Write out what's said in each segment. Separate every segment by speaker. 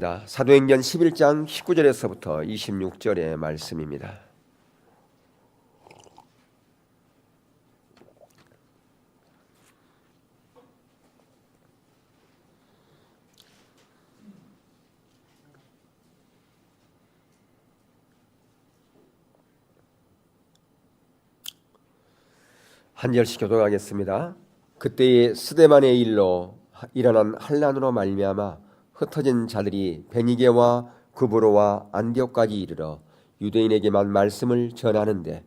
Speaker 1: 사도행전 11장 19절에서부터 26절의 말씀입니다. 한 절씩 교독하겠습니다. 그때의 스데반의 일로 일어난 환난으로 말미암아 흩어진 자들이 베니게와 구브로와 안디옥까지 이르러 유대인에게만 말씀을 전하는데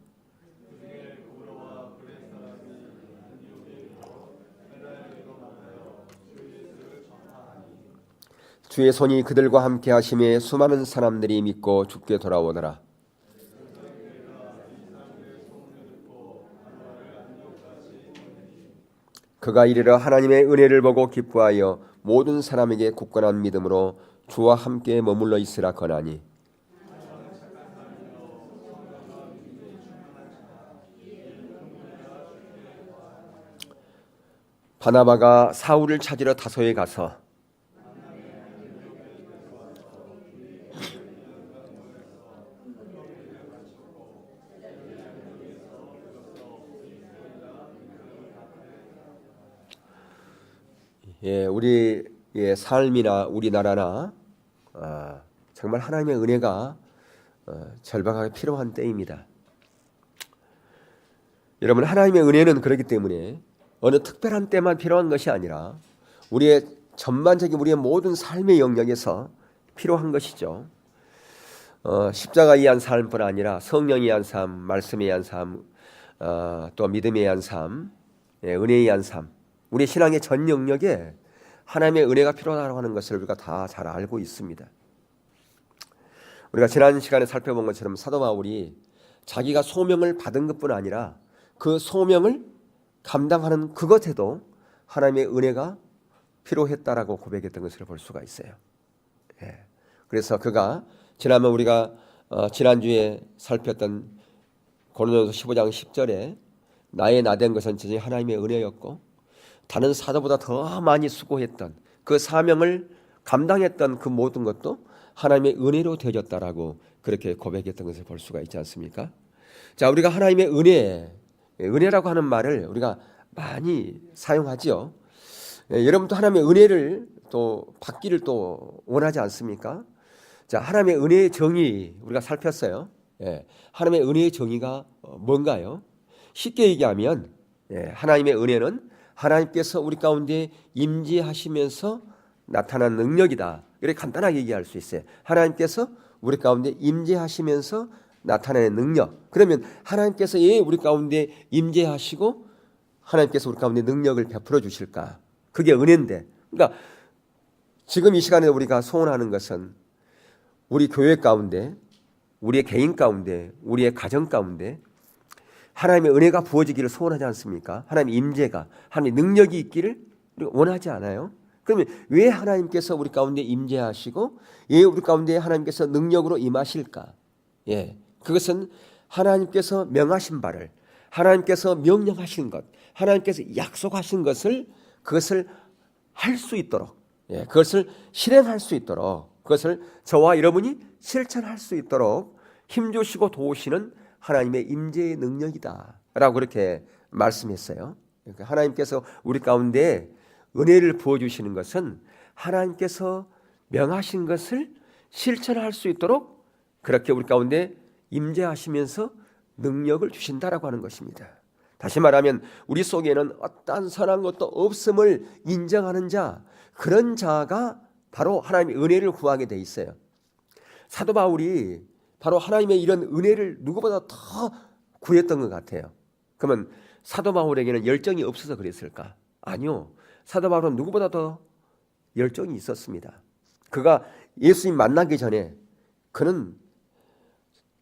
Speaker 1: 주의 손이 그들과 함께 하심에 수많은 사람들이 믿고 주께 돌아오더라. 그가 이르러 하나님의 은혜를 보고 기뻐하여 모든 사람에게 굳건한 믿음으로 주와 함께 머물러 있으라 거나니 바나바가 사울을 찾으러 다소에 가서 우리의 삶이나 우리나라나 정말 하나님의 은혜가 절박하게 필요한 때입니다. 여러분, 하나님의 은혜는 그렇기 때문에 어느 특별한 때만 필요한 것이 아니라 우리의 전반적인 우리의 모든 삶의 영역에서 필요한 것이죠. 십자가에 의한 삶뿐 아니라 성령에 의한 삶, 말씀에 의한 삶, 또 믿음에 의한 삶, 은혜에 의한 삶, 우리 신앙의 전 영역에 하나님의 은혜가 필요하다고 하는 것을 우리가 다 잘 알고 있습니다. 우리가 지난 시간에 살펴본 것처럼 사도 바울이 자기가 소명을 받은 것뿐 아니라 그 소명을 감당하는 그것에도 하나님의 은혜가 필요했다라고 고백했던 것을 볼 수가 있어요. 그래서 그가 지난번 우리가 지난주에 살폈던 고린도전서 15장 10절에 나의 나된 것은 전혀 하나님의 은혜였고 다른 사도보다 더 많이 수고했던 그 사명을 감당했던 그 모든 것도 하나님의 은혜로 되어졌다라고 그렇게 고백했던 것을 볼 수가 있지 않습니까? 자, 우리가 하나님의 은혜라고 하는 말을 우리가 많이 사용하지요. 여러분도 하나님의 은혜를 또 받기를 또 원하지 않습니까? 자, 하나님의 은혜의 정의 우리가 살폈어요. 하나님의 은혜의 정의가 뭔가요? 쉽게 얘기하면 하나님의 은혜는 하나님께서 우리 가운데 임재하시면서 나타난 능력이다. 이렇게 간단하게 얘기할 수 있어요. 하나님께서 우리 가운데 임재하시면서 나타내는 능력. 그러면 하나님께서 우리 가운데 임재하시고 하나님께서 우리 가운데 능력을 베풀어 주실까? 그게 은혜인데. 그러니까 지금 이 시간에 우리가 소원하는 것은 우리 교회 가운데, 우리의 개인 가운데, 우리의 가정 가운데 하나님의 은혜가 부어지기를 소원하지 않습니까? 하나님의 임재가, 하나님의 능력이 있기를 원하지 않아요? 그러면 왜 하나님께서 우리 가운데 임재하시고 왜 우리 가운데 하나님께서 능력으로 임하실까? 그것은 하나님께서 명하신 바를, 하나님께서 명령하신 것, 하나님께서 약속하신 것을 그것을 할 수 있도록, 그것을 실행할 수 있도록, 그것을 저와 여러분이 실천할 수 있도록 힘주시고 도우시는 하나님의 임재의 능력이다 라고 그렇게 말씀했어요. 그러니까 하나님께서 우리 가운데 은혜를 부어주시는 것은 하나님께서 명하신 것을 실천할 수 있도록 그렇게 우리 가운데 임재하시면서 능력을 주신다라고 하는 것입니다. 다시 말하면 우리 속에는 어떠한 선한 것도 없음을 인정하는 자, 그런 자가 바로 하나님의 은혜를 구하게 돼 있어요. 사도 바울이 바로 하나님의 이런 은혜를 누구보다 더 구했던 것 같아요. 그러면 사도 바울에게는 열정이 없어서 그랬을까? 아니요. 사도 바울은 누구보다 더 열정이 있었습니다. 그가 예수님 만나기 전에 그는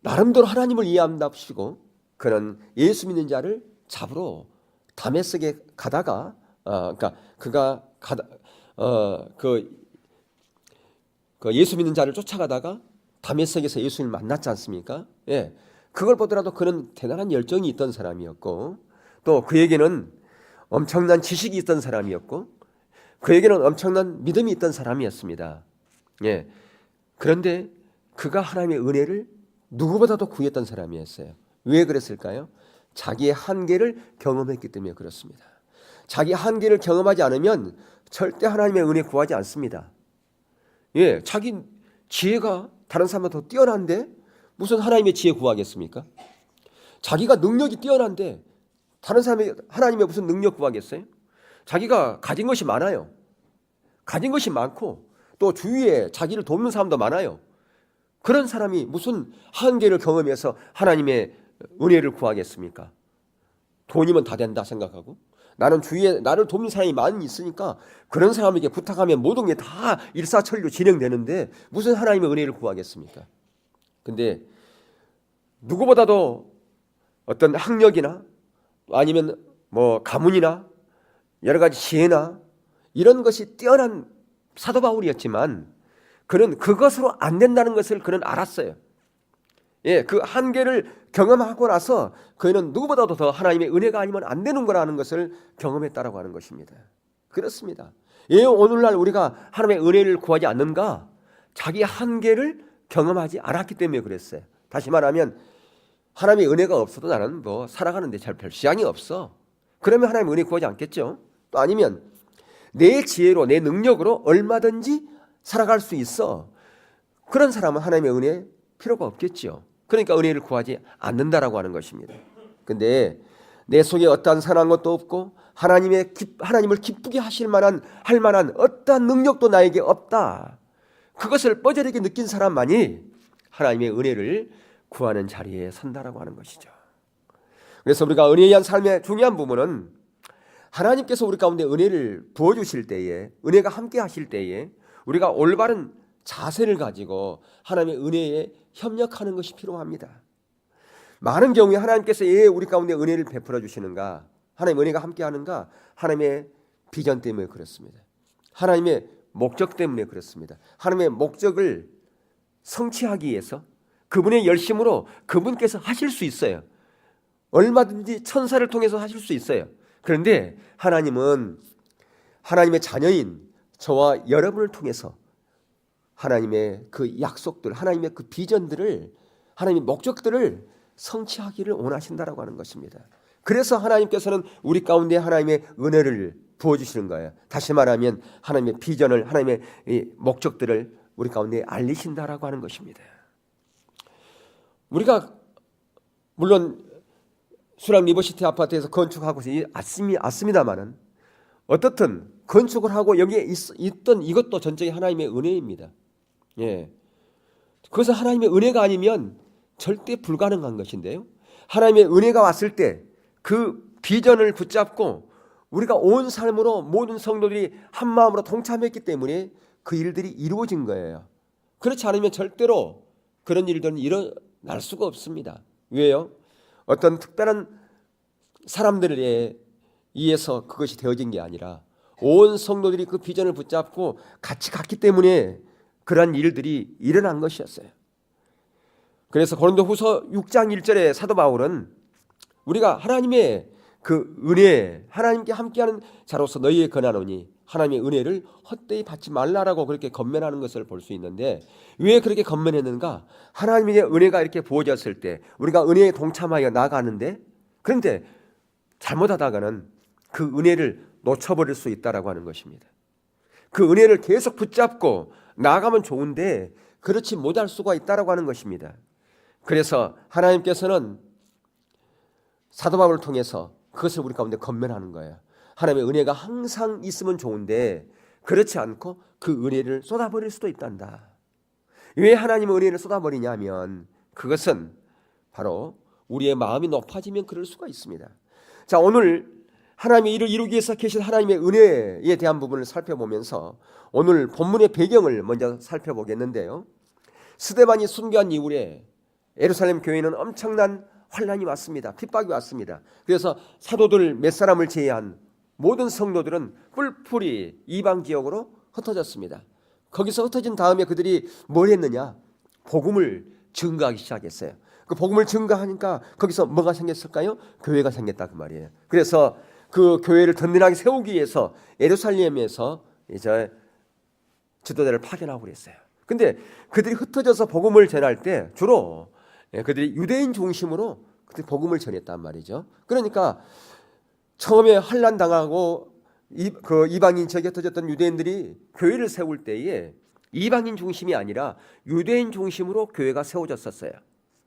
Speaker 1: 나름대로 하나님을 이해한답시고 그는 예수 믿는 자를 잡으러 다메섹에 가다가 그 예수 믿는 자를 쫓아가다가 다메섹에서 예수님을 만났지 않습니까? 그걸 보더라도 그는 대단한 열정이 있던 사람이었고 또 그에게는 엄청난 지식이 있던 사람이었고 그에게는 엄청난 믿음이 있던 사람이었습니다. 예. 그런데 그가 하나님의 은혜를 누구보다도 구했던 사람이었어요. 왜 그랬을까요? 자기의 한계를 경험했기 때문에 그렇습니다. 자기 한계를 경험하지 않으면 절대 하나님의 은혜 구하지 않습니다. 예, 자기 지혜가 다른 사람보다 더 뛰어난데 무슨 하나님의 지혜 구하겠습니까? 자기가 능력이 뛰어난데 다른 사람이 하나님의 무슨 능력 구하겠어요? 자기가 가진 것이 많아요. 가진 것이 많고 또 주위에 자기를 돕는 사람도 많아요. 그런 사람이 무슨 한계를 경험해서 하나님의 은혜를 구하겠습니까? 돈이면 다 된다 생각하고 나는 주위에 나를 돕는 사람이 많이 있으니까 그런 사람에게 부탁하면 모든 게 다 일사천리로 진행되는데 무슨 하나님의 은혜를 구하겠습니까? 근데 누구보다도 어떤 학력이나 아니면 뭐 가문이나 여러 가지 지혜나 이런 것이 뛰어난 사도 바울이었지만 그는 그것으로 안 된다는 것을 그는 알았어요. 예, 그 한계를 경험하고 나서 그는 누구보다도 더 하나님의 은혜가 아니면 안 되는 거라는 것을 경험했다라고 하는 것입니다. 그렇습니다. 예, 오늘날 우리가 하나님의 은혜를 구하지 않는가? 자기 한계를 경험하지 않았기 때문에 그랬어요. 다시 말하면 하나님의 은혜가 없어도 나는 뭐 살아가는데 잘 별 지장이 없어. 그러면 하나님의 은혜 구하지 않겠죠. 또 아니면 내 지혜로 내 능력으로 얼마든지 살아갈 수 있어. 그런 사람은 하나님의 은혜 필요가 없겠죠. 그러니까 은혜를 구하지 않는다라고 하는 것입니다. 근데 내 속에 어떠한 선한 것도 없고 하나님을 기쁘게 할 만한 어떠한 능력도 나에게 없다. 그것을 뻐저리게 느낀 사람만이 하나님의 은혜를 구하는 자리에 선다라고 하는 것이죠. 그래서 우리가 은혜에 의한 삶의 중요한 부분은 하나님께서 우리 가운데 은혜를 부어주실 때에 은혜가 함께 하실 때에 우리가 올바른 자세를 가지고 하나님의 은혜에 협력하는 것이 필요합니다. 많은 경우에 하나님께서 왜 우리 가운데 은혜를 베풀어 주시는가? 하나님의 은혜가 함께 하는가? 하나님의 비전 때문에 그렇습니다. 하나님의 목적 때문에 그렇습니다. 하나님의 목적을 성취하기 위해서 그분의 열심으로 그분께서 하실 수 있어요. 얼마든지 천사를 통해서 하실 수 있어요. 그런데 하나님은 하나님의 자녀인 저와 여러분을 통해서 하나님의 그 약속들, 하나님의 그 비전들을, 하나님의 목적들을 성취하기를 원하신다라고 하는 것입니다. 그래서 하나님께서는 우리 가운데 하나님의 은혜를 부어주시는 거예요. 다시 말하면 하나님의 비전을, 하나님의 목적들을 우리 가운데 알리신다라고 하는 것입니다. 우리가 물론 수락 리버시티 아파트에서 건축하고 왔습니다만은 어떻든 건축을 하고 여기에 있던 이것도 전적인 하나님의 은혜입니다. 예, 그것은 하나님의 은혜가 아니면 절대 불가능한 것인데요. 하나님의 은혜가 왔을 때 그 비전을 붙잡고 우리가 온 삶으로 모든 성도들이 한 마음으로 동참했기 때문에 그 일들이 이루어진 거예요. 그렇지 않으면 절대로 그런 일들은 일어날 수가 없습니다. 왜요? 어떤 특별한 사람들에 의해서 그것이 되어진 게 아니라 온 성도들이 그 비전을 붙잡고 같이 갔기 때문에 그러한 일들이 일어난 것이었어요. 그래서 고린도후서 6장 1절에 사도 바울은 우리가 하나님의 그 은혜, 하나님께 함께하는 자로서 너희에 권하노니 하나님의 은혜를 헛되이 받지 말라라고 그렇게 건면하는 것을 볼 수 있는데 왜 그렇게 건면했는가? 하나님의 은혜가 이렇게 부어졌을 때 우리가 은혜에 동참하여 나가는데 그런데 잘못하다가는 그 은혜를 놓쳐버릴 수 있다라고 하는 것입니다. 그 은혜를 계속 붙잡고 나아가면 좋은데 그렇지 못할 수가 있다라고 하는 것입니다. 그래서 하나님께서는 사도 바울을 통해서 그것을 우리 가운데 건면하는 거예요. 하나님의 은혜가 항상 있으면 좋은데 그렇지 않고 그 은혜를 쏟아버릴 수도 있단다. 왜 하나님의 은혜를 쏟아버리냐면 그것은 바로 우리의 마음이 높아지면 그럴 수가 있습니다. 자, 오늘 하나님의 일을 이루기 위해서 계신 하나님의 은혜에 대한 부분을 살펴보면서 오늘 본문의 배경을 먼저 살펴보겠는데요. 스데반이 순교한 이후에 예루살렘 교회는 엄청난 환난이 왔습니다. 핍박이 왔습니다. 그래서 사도들 몇 사람을 제외한 모든 성도들은 뿔뿔이 이방 지역으로 흩어졌습니다. 거기서 흩어진 다음에 그들이 뭘 했느냐? 복음을 증거하기 시작했어요. 그 복음을 증거하니까 거기서 뭐가 생겼을까요? 교회가 생겼다 그 말이에요. 그래서 그 교회를 든든하게 세우기 위해서 예루살렘에서 이제 지도자를 파견하고 그랬어요. 근데 그들이 흩어져서 복음을 전할 때 주로 그들이 유대인 중심으로 그들이 복음을 전했단 말이죠. 그러니까 처음에 환난 당하고 이방인 지역에 흩어졌던 유대인들이 교회를 세울 때에 이방인 중심이 아니라 유대인 중심으로 교회가 세워졌었어요.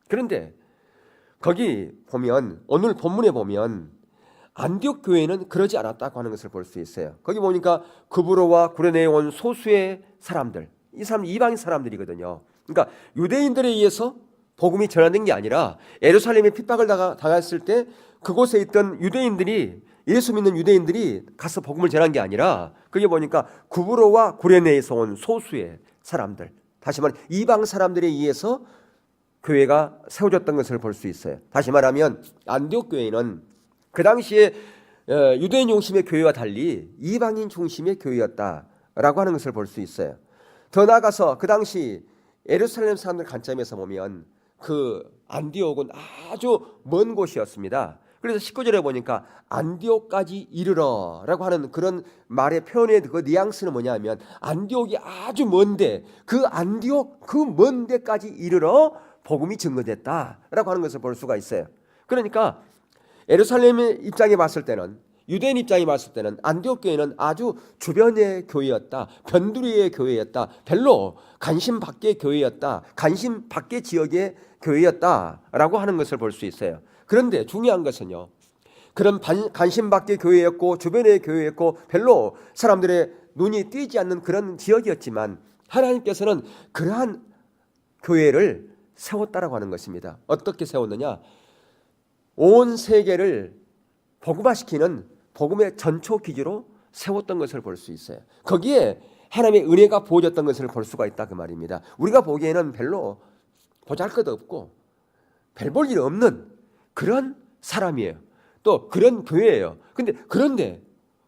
Speaker 1: 그런데 거기 보면 오늘 본문에 보면 안디옥 교회는 그러지 않았다고 하는 것을 볼 수 있어요. 거기 보니까 구브로와 구레네에 온 소수의 사람들, 이 사람 이방인 사람들이거든요. 그러니까 유대인들에 의해서 복음이 전환된 게 아니라 예루살렘에 핍박을 당했을 때 그곳에 있던 유대인들이, 예수 믿는 유대인들이 가서 복음을 전한 게 아니라 거기 보니까 구브로와 구레네에서 온 소수의 사람들, 다시 말해 이방 사람들에 의해서 교회가 세워졌던 것을 볼 수 있어요. 다시 말하면 안디옥 교회는 그 당시에 유대인 중심의 교회와 달리 이방인 중심의 교회였다라고 하는 것을 볼 수 있어요. 더 나아가서 그 당시 예루살렘 사람들 관점에서 보면 그 안디옥은 아주 먼 곳이었습니다. 그래서 19절에 보니까 안디옥까지 이르러라고 하는 그런 말의 표현의 그 뉘앙스는 뭐냐면 안디옥이 아주 먼데 그 안디옥 그 먼 데까지 이르러 복음이 증거됐다라고 하는 것을 볼 수가 있어요. 그러니까 예루살렘의 입장에 봤을 때는, 유대인 입장에 봤을 때는 안디옥 교회는 아주 주변의 교회였다, 변두리의 교회였다, 별로 관심 밖의 교회였다, 관심 밖의 지역의 교회였다라고 하는 것을 볼 수 있어요. 그런데 중요한 것은요, 그런 관심 밖의 교회였고 주변의 교회였고 별로 사람들의 눈이 띄지 않는 그런 지역이었지만 하나님께서는 그러한 교회를 세웠다라고 하는 것입니다. 어떻게 세웠느냐? 온 세계를 복음화시키는 복음의 전초 기지로 세웠던 것을 볼 수 있어요. 거기에 하나님의 은혜가 부어졌던 것을 볼 수가 있다 그 말입니다. 우리가 보기에는 별로 보잘것없고 별 볼 일 없는 그런 사람이에요. 또 그런 교회예요. 그런데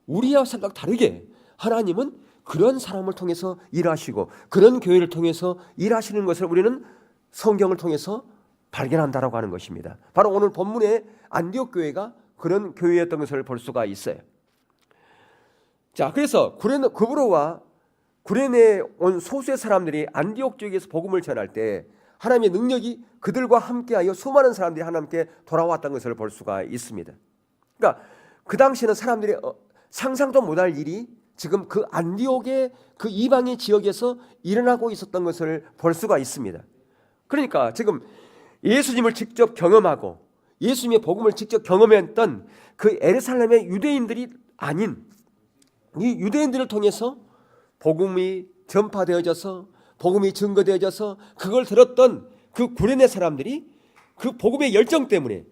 Speaker 1: 우리와 생각 다르게 하나님은 그런 사람을 통해서 일하시고 그런 교회를 통해서 일하시는 것을 우리는 성경을 통해서 발견한다라고 하는 것입니다. 바로 오늘 본문의 안디옥 교회가 그런 교회였던 것을 볼 수가 있어요. 자, 그래서 구브로와 구레네에 온 소수의 사람들이 안디옥 지역에서 복음을 전할 때 하나님의 능력이 그들과 함께하여 수많은 사람들이 하나님께 돌아왔던 것을 볼 수가 있습니다. 그러니까 그 당시에는 사람들이 상상도 못할 일이 지금 그 안디옥의 그 이방의 지역에서 일어나고 있었던 것을 볼 수가 있습니다. 그러니까 지금 예수님을 직접 경험하고 예수님의 복음을 직접 경험했던 그 예루살렘의 유대인들이 아닌 이 유대인들을 통해서 복음이 전파되어져서 복음이 증거되어져서 그걸 들었던 그 구레네 사람들이 그 복음의 열정 때문에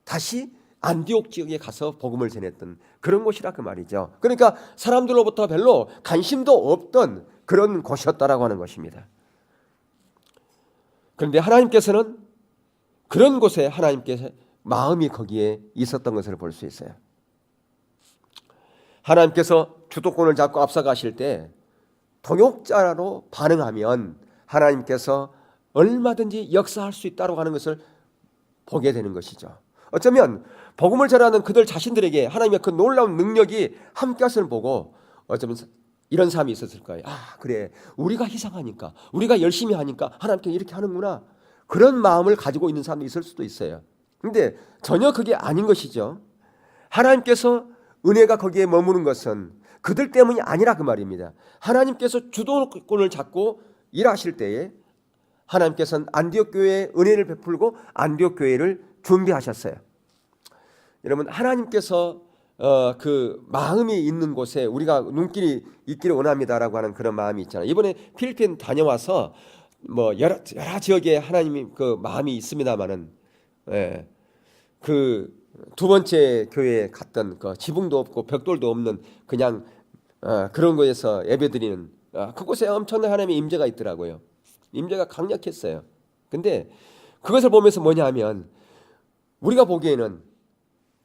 Speaker 1: 다시 안디옥 지역에 가서 복음을 전했던 그런 곳이라 그 말이죠. 그러니까 사람들로부터 별로 관심도 없던 그런 곳이었다라고 하는 것입니다. 그런데 하나님께서는 그런 곳에 하나님께서 마음이 거기에 있었던 것을 볼 수 있어요. 하나님께서 주도권을 잡고 앞서가실 때 동역자로 반응하면 하나님께서 얼마든지 역사할 수 있다고 하는 것을 보게 되는 것이죠. 어쩌면 복음을 전하는 그들 자신들에게 하나님의 그 놀라운 능력이 함께 하시는 보고 어쩌면 이런 사람이 있었을 거예요. 아, 그래, 우리가 희생하니까, 우리가 열심히 하니까 하나님께 이렇게 하는구나, 그런 마음을 가지고 있는 사람이 있을 수도 있어요. 그런데 전혀 그게 아닌 것이죠. 하나님께서 은혜가 거기에 머무는 것은 그들 때문이 아니라 그 말입니다. 하나님께서 주도권을 잡고 일하실 때에 하나님께서는 안디옥 교회에 은혜를 베풀고 안디옥 교회를 준비하셨어요. 여러분, 하나님께서 그 마음이 있는 곳에 우리가 눈길이 있기를 원합니다라고 하는 그런 마음이 있잖아요. 이번에 필리핀 다녀와서 뭐 여러 지역에 하나님이 그 마음이 있습니다만은, 그 두 번째 교회에 갔던 그 지붕도 없고 벽돌도 없는 그냥 그런 곳에서 예배드리는 그곳에 엄청난 하나님의 임재가 있더라고요. 임재가 강력했어요. 근데 그것을 보면서 뭐냐 하면 우리가 보기에는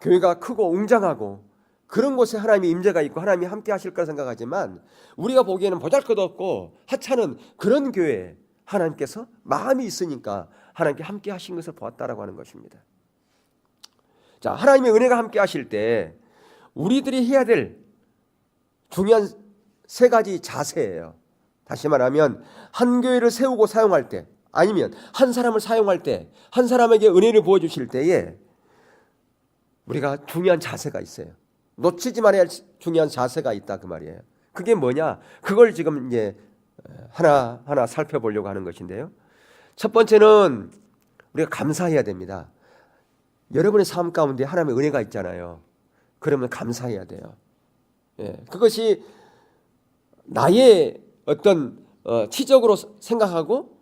Speaker 1: 교회가 크고 웅장하고 그런 곳에 하나님의 임재가 있고 하나님이 함께 하실 거라 생각하지만 우리가 보기에는 보잘것없고 하찮은 그런 교회에 하나님께서 마음이 있으니까 하나님께 함께 하신 것을 보았다라고 하는 것입니다. 자, 하나님의 은혜가 함께 하실 때 우리들이 해야 될 중요한 세 가지 자세예요. 다시 말하면 한 교회를 세우고 사용할 때, 아니면 한 사람을 사용할 때, 한 사람에게 은혜를 부어주실 때에 우리가 중요한 자세가 있어요. 놓치지 말아야 할 중요한 자세가 있다 그 말이에요. 그게 뭐냐? 그걸 지금 이제 하나하나 살펴보려고 하는 것인데요. 첫 번째는 우리가 감사해야 됩니다. 여러분의 삶 가운데 하나님의 은혜가 있잖아요. 그러면 감사해야 돼요. 그것이 나의 어떤 치적으로 생각하고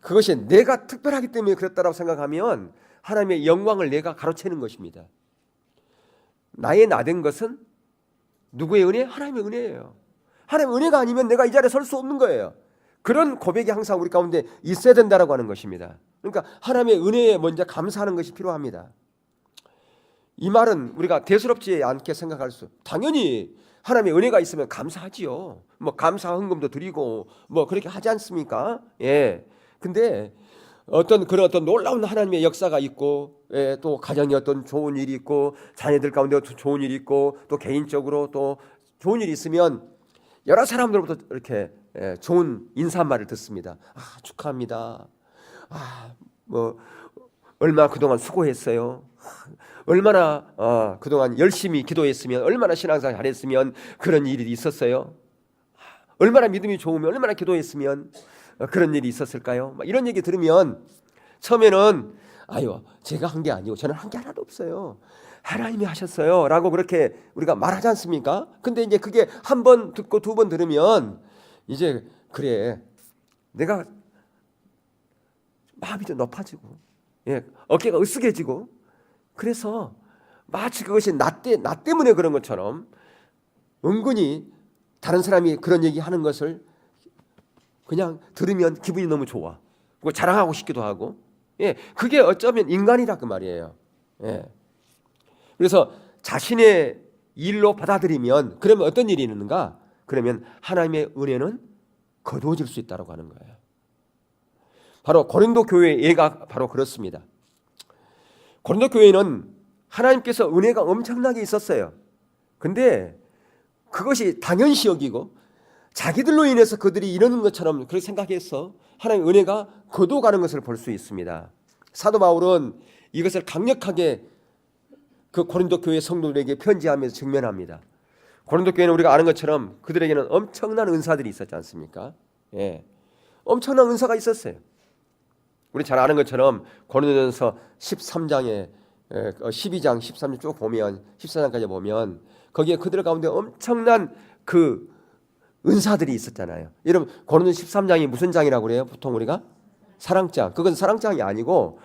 Speaker 1: 그것이 내가 특별하기 때문에 그렇다라고 생각하면 하나님의 영광을 내가 가로채는 것입니다. 나의 나된 것은 누구의 은혜? 하나님의 은혜예요. 하나님의 은혜가 아니면 내가 이 자리에 설 수 없는 거예요. 그런 고백이 항상 우리 가운데 있어야 된다라고 하는 것입니다. 그러니까 하나님의 은혜에 먼저 감사하는 것이 필요합니다. 이 말은 우리가 대수롭지 않게 생각할 수, 당연히 하나님의 은혜가 있으면 감사하지요. 뭐 감사 헌금도 드리고 뭐 그렇게 하지 않습니까? 근데 어떤 놀라운 하나님의 역사가 있고, 또 가정에 어떤 좋은 일이 있고, 자녀들 가운데 좋은 일이 있고, 또 개인적으로 또 좋은 일이 있으면 여러 사람들부터 이렇게 좋은 인사말을 듣습니다. 축하합니다. 뭐 얼마나 그동안 수고했어요. 얼마나 그동안 열심히 기도했으면, 얼마나 신앙생활 잘했으면 그런 일이 있었어요. 얼마나 믿음이 좋으면, 얼마나 기도했으면 그런 일이 있었을까요? 이런 얘기 들으면 처음에는 제가 한 게 아니고 저는 한 게 하나도 없어요. 하나님이 하셨어요. 라고 그렇게 우리가 말하지 않습니까? 근데 이제 그게 한 번 듣고 두 번 들으면 이제 그래, 내가 마음이 좀 높아지고 어깨가 으쓱해지고, 그래서 마치 그것이 나 때문에 그런 것처럼 은근히 다른 사람이 그런 얘기하는 것을 그냥 들으면 기분이 너무 좋아. 그거 자랑하고 싶기도 하고. 그게 어쩌면 인간이라 그 말이에요. 그래서 자신의 일로 받아들이면, 그러면 어떤 일이 있는가? 그러면 하나님의 은혜는 거두어질 수 있다고 하는 거예요. 바로 고린도 교회의 예가 바로 그렇습니다. 고린도 교회는 하나님께서 은혜가 엄청나게 있었어요. 근데 그것이 당연시 여기고 자기들로 인해서 그들이 이러는 것처럼 그렇게 생각해서 하나님의 은혜가 거둬가는 것을 볼 수 있습니다. 사도 바울은 이것을 강력하게 그 고린도 교회 성도들에게 편지하면서 증명합니다. 고린도 교회는 우리가 아는 것처럼 그들에게는 엄청난 은사들이 있었지 않습니까? 엄청난 은사가 있었어요. 우리 잘 아는 것처럼 고린도전서 13장에 12장, 13장 쭉 보면 14장까지 보면 거기에 그들 가운데 엄청난 그 은사들이 있었잖아요. 여러분, 고린도 13장이 무슨 장이라고 그래요? 보통 우리가 사랑장. 그건 사랑장이 아니고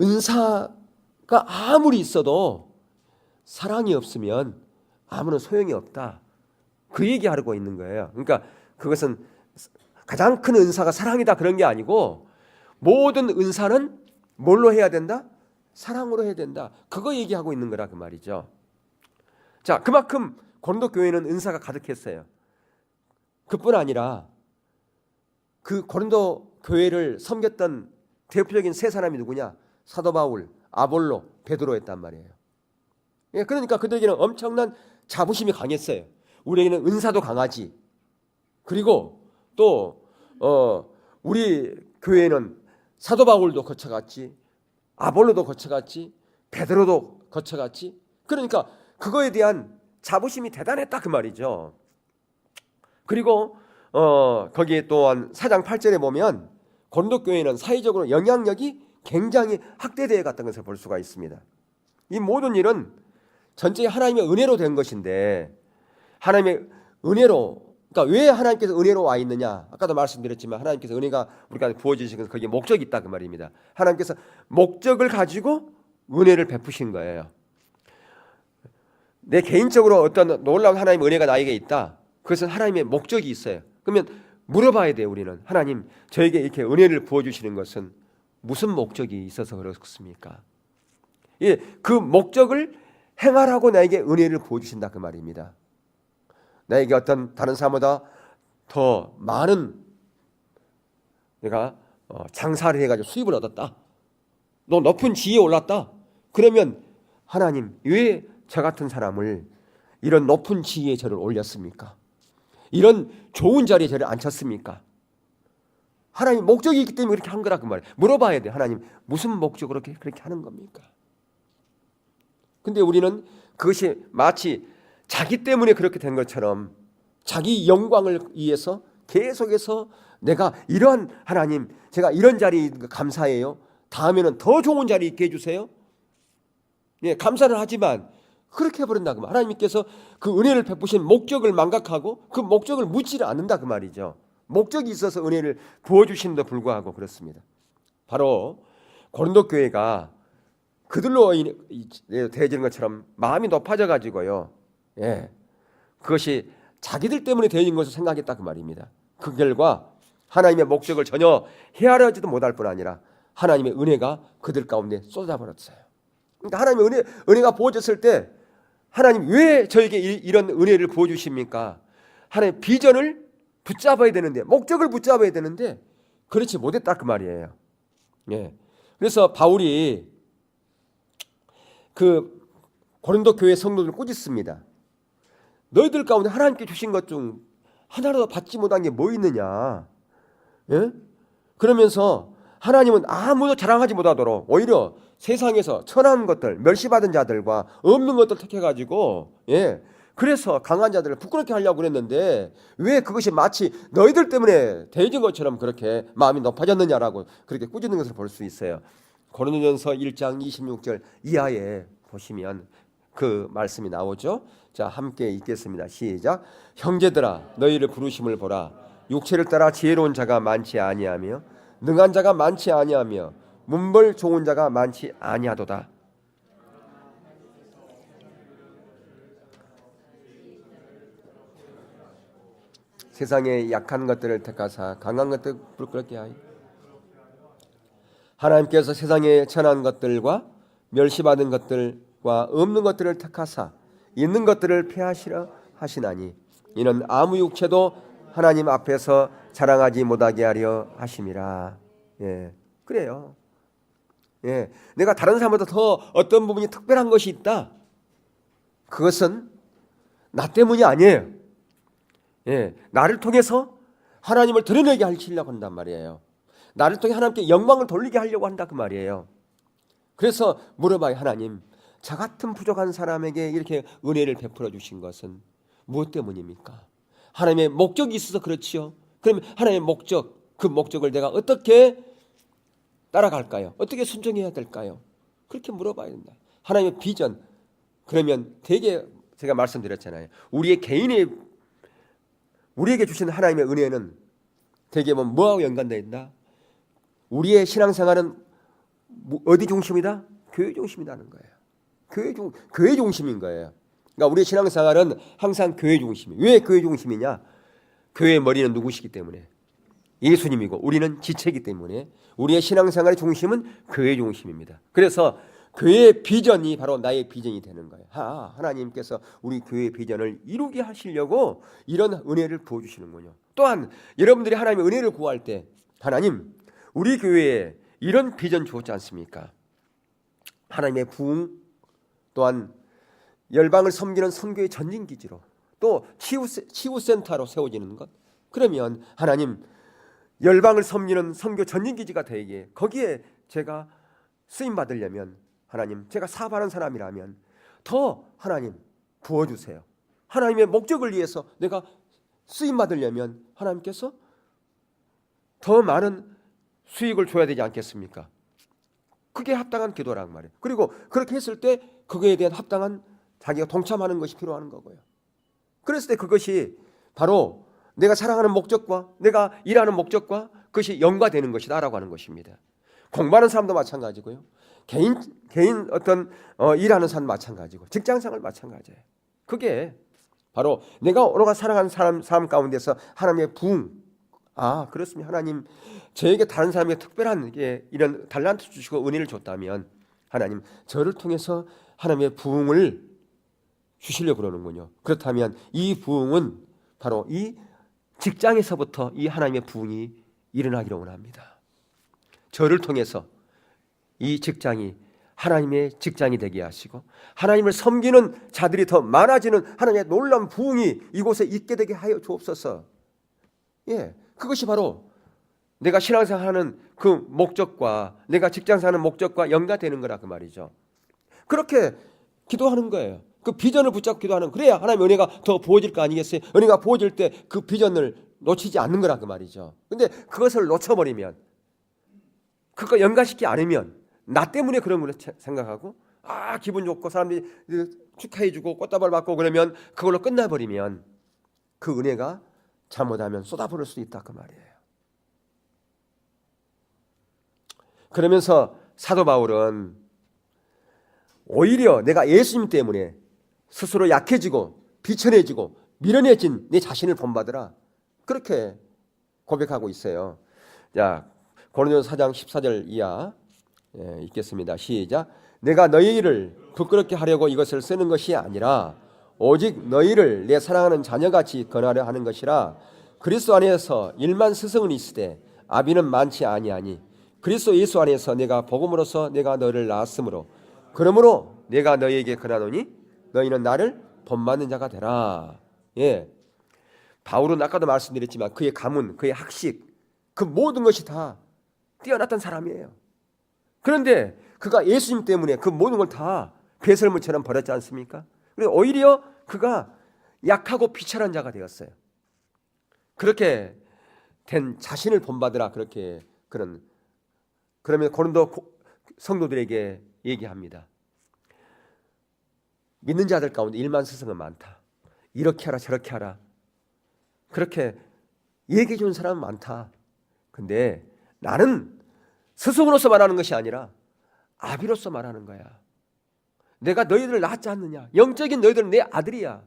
Speaker 1: 은사가 아무리 있어도 사랑이 없으면 아무런 소용이 없다. 그 얘기하고 있는 거예요. 그러니까 그것은 가장 큰 은사가 사랑이다 그런 게 아니고, 모든 은사는 뭘로 해야 된다? 사랑으로 해야 된다. 그거 얘기하고 있는 거라 그 말이죠. 자, 그만큼 고린도 교회는 은사가 가득했어요. 그뿐 아니라 그 고린도 교회를 섬겼던 대표적인 세 사람이 누구냐? 사도 바울, 아볼로, 베드로였단 말이에요. 그러니까 그들에게는 엄청난 자부심이 강했어요. 우리에게는 은사도 강하지. 그리고 또 우리 교회는 사도 바울도 거쳐갔지, 아볼로도 거쳐갔지, 베드로도 거쳐갔지. 그러니까 그거에 대한 자부심이 대단했다 그 말이죠. 그리고 거기에 또한 4장 8절에 보면 고린도 교회는 사회적으로 영향력이 굉장히 확대되어 갔던 것을 볼 수가 있습니다. 이 모든 일은 전체 하나님의 은혜로 된 것인데, 하나님의 은혜로, 그러니까 왜 하나님께서 은혜로 와 있느냐? 아까도 말씀드렸지만 하나님께서 은혜가 우리가 부어주신 것은 거기에 목적이 있다 그 말입니다. 하나님께서 목적을 가지고 은혜를 베푸신 거예요. 내 개인적으로 어떤 놀라운 하나님의 은혜가 나에게 있다. 그것은 하나님의 목적이 있어요. 그러면 물어봐야 돼요. 우리는 하나님, 저에게 이렇게 은혜를 부어주시는 것은 무슨 목적이 있어서 그렇습니까? 그 목적을 행하라고 나에게 은혜를 부어주신다 그 말입니다. 나에게 어떤 다른 사람보다 더 많은 내가 장사를 해가지고 수입을 얻었다, 너 높은 지위에 올랐다. 그러면 하나님, 왜 저 같은 사람을 이런 높은 지위에 저를 올렸습니까? 이런 좋은 자리에 저를 앉혔습니까? 하나님 목적이 있기 때문에 그렇게 한 거라 그 말이에요. 물어봐야 돼. 하나님 무슨 목적으로 그렇게 하는 겁니까? 근데 우리는 그것이 마치 자기 때문에 그렇게 된 것처럼 자기 영광을 위해서 계속해서 내가 이런 하나님 제가 이런 자리 감사해요. 다음에는 더 좋은 자리 있게 해주세요. 예, 감사를 하지만 그렇게 해버린다 그 말. 하나님께서 그 은혜를 베푸신 목적을 망각하고 그 목적을 묻지를 않는다 그 말이죠. 목적이 있어서 은혜를 부어주신데도 불구하고 그렇습니다. 바로 고린도 교회가 그들로 되어지는 것처럼 마음이 높아져 가지고요. 예, 그것이 자기들 때문에 되어진 것을 생각했다 그 말입니다. 그 결과 하나님의 목적을 전혀 헤아려지도 못할 뿐 아니라 하나님의 은혜가 그들 가운데 쏟아버렸어요. 그러니까 하나님의 은혜가 부어졌을 때 하나님 왜 저에게 이런 은혜를 부어주십니까? 하나님의 비전을 붙잡아야 되는데 목적을 붙잡아야 되는데 그렇지 못했다 그 말이에요. 예. 그래서 바울이 그 고린도 교회 성도들을 꾸짖습니다. 너희들 가운데 하나님께 주신 것 중 하나라도 받지 못한 게 뭐 있느냐? 예? 그러면서 하나님은 아무도 자랑하지 못하도록 오히려 세상에서 천한 것들, 멸시받은 자들과 없는 것들 택해가지고 그래서 강한 자들을 부끄럽게 하려고 그랬는데 왜 그것이 마치 너희들 때문에 되어진 것처럼 그렇게 마음이 높아졌느냐라고 그렇게 꾸짖는 것을 볼 수 있어요. 고린도전서 1장 26절 이하에 보시면 그 말씀이 나오죠. 자, 함께 읽겠습니다. 시작. 형제들아 너희를 부르심을 보라. 육체를 따라 지혜로운 자가 많지 아니하며 능한 자가 많지 아니하며 문벌 좋은 자가 많지 아니하도다. 세상의 약한 것들을 택하사 강한 것들을 부끄럽게 하여 하나님께서 세상의 천한 것들과 멸시받은 것들과 없는 것들을 택하사 있는 것들을 폐하시려 하시나니 이는 아무 육체도 하나님 앞에서 자랑하지 못하게 하려 하심이라. 예, 그래요. 예, 내가 다른 사람보다 더 어떤 부분이 특별한 것이 있다. 그것은 나 때문이 아니에요. 예, 나를 통해서 하나님을 드러내게 하시려고 한단 말이에요. 나를 통해 하나님께 영광을 돌리게 하려고 한다 그 말이에요. 그래서 물어봐요. 하나님, 저 같은 부족한 사람에게 이렇게 은혜를 베풀어 주신 것은 무엇 때문입니까? 하나님의 목적이 있어서 그렇지요. 그러면 하나님의 목적, 그 목적을 내가 어떻게 따라갈까요? 어떻게 순종해야 될까요? 그렇게 물어봐야 된다. 하나님의 비전. 그러면 되게 제가 말씀드렸잖아요. 우리에게 주신 하나님의 은혜는 되게 뭐하고 연관되어 있나? 우리의 신앙생활은 어디 중심이다? 교회 중심이라는 거예요. 교회 중심인 거예요. 그러니까 우리의 신앙생활은 항상 교회 중심이에요. 왜 교회 중심이냐? 교회의 머리는 누구시기 때문에 예수님이고 우리는 지체이기 때문에 우리의 신앙생활의 중심은 교회 중심입니다. 그래서 교회의 비전이 바로 나의 비전이 되는 거예요. 하나님께서 우리 교회의 비전을 이루게 하시려고 이런 은혜를 부어주시는군요. 또한 여러분들이 하나님의 은혜를 구할 때 하나님 우리 교회에 이런 비전 주었지 않습니까? 하나님의 부흥, 또한 열방을 섬기는 선교의 전진기지로, 또 치유센터로 세워지는 것. 그러면 하나님 열방을 섬기는 선교 전진기지가 되게 거기에 제가 쓰임받으려면 하나님 제가 사업하는 사람이라면 더 하나님 부어주세요. 하나님의 목적을 위해서 내가 쓰임받으려면 하나님께서 더 많은 수익을 줘야 되지 않겠습니까? 그게 합당한 기도란 말이에요. 그리고 그렇게 했을 때 그거에 대한 합당한 자기가 동참하는 것이 필요한 거고요. 그랬을 때 그것이 바로 내가 사랑하는 목적과 내가 일하는 목적과 그것이 연관되는 것이다라고 하는 것입니다. 공부하는 사람도 마찬가지고요. 개인 어떤 일하는 사람 마찬가지고 직장생활 마찬가지예요. 그게 바로 내가 오늘가 사랑하는 삶 가운데서 하나님의 부흥. 그렇습니다. 하나님 저에게 다른 사람에게 특별한 이런 달란트 주시고 은혜를 줬다면 하나님 저를 통해서 하나님의 부흥을 주시려고 그러는군요. 그렇다면 이 부흥은 바로 이 직장에서부터 이 하나님의 부흥이 일어나기를 원합니다. 저를 통해서 이 직장이 하나님의 직장이 되게 하시고 하나님을 섬기는 자들이 더 많아지는 하나님의 놀라운 부흥이 이곳에 있게 되게 하여 주옵소서. 그것이 바로 내가 신앙생활하는 그 목적과 내가 직장생활하는 목적과 연관되는 거라 그 말이죠. 그렇게 기도하는 거예요. 그 비전을 붙잡고 기도하는, 그래야 하나님의 은혜가 더 부어질 거 아니겠어요? 은혜가 부어질 때 그 비전을 놓치지 않는 거라 그 말이죠. 근데 그것을 놓쳐버리면, 그거 연관시키지 않으면 나 때문에 그런 걸 생각하고 기분 좋고 사람들이 축하해주고 꽃다발 받고 그러면 그걸로 끝나버리면 그 은혜가 잘못하면 쏟아버릴 수도 있다 그 말이에요. 그러면서 사도 바울은 오히려 내가 예수님 때문에 스스로 약해지고 비천해지고 미련해진 내 자신을 본받으라, 그렇게 고백하고 있어요. 자, 고린도서 4장 14절 이하 읽겠습니다. 시작. 내가 너희를 부끄럽게 하려고 이것을 쓰는 것이 아니라 오직 너희를 내 사랑하는 자녀같이 권하려 하는 것이라. 그리스도 안에서 일만 스승은 있으되 아비는 많지 아니하니 그리스도 예수 안에서 내가 복음으로서 내가 너를 낳았으므로 그러므로 내가 너희에게 권하노니 너희는 나를 본받는 자가 되라. 바울은 아까도 말씀드렸지만 그의 가문, 그의 학식, 그 모든 것이 다 뛰어났던 사람이에요. 그런데 그가 예수님 때문에 그 모든 걸 다 배설물처럼 버렸지 않습니까? 그래서 오히려 그가 약하고 비천한 자가 되었어요. 그렇게 된 자신을 본받으라, 그렇게 그러면 고린도 성도들에게 얘기합니다. 믿는 자들 가운데 일만 스승은 많다. 이렇게 하라 저렇게 하라, 그렇게 얘기해 주는 사람은 많다. 근데 나는 스승으로서 말하는 것이 아니라 아비로서 말하는 거야. 내가 너희들을 낳았지 않느냐. 영적인 너희들은 내 아들이야.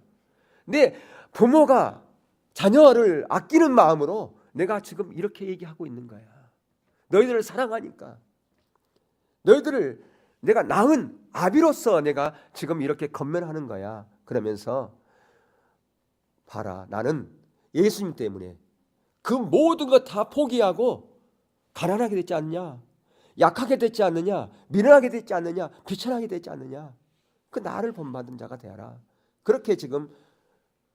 Speaker 1: 내 부모가 자녀를 아끼는 마음으로 내가 지금 이렇게 얘기하고 있는 거야. 너희들을 사랑하니까. 너희들을 내가 낳은 아비로서 내가 지금 이렇게 건면하는 거야. 그러면서 봐라, 나는 예수님 때문에 그 모든 것 다 포기하고 가난하게 됐지 않느냐, 약하게 됐지 않느냐, 미련하게 됐지 않느냐, 비천하게 됐지 않느냐. 그 나를 본받은 자가 되어라. 그렇게 지금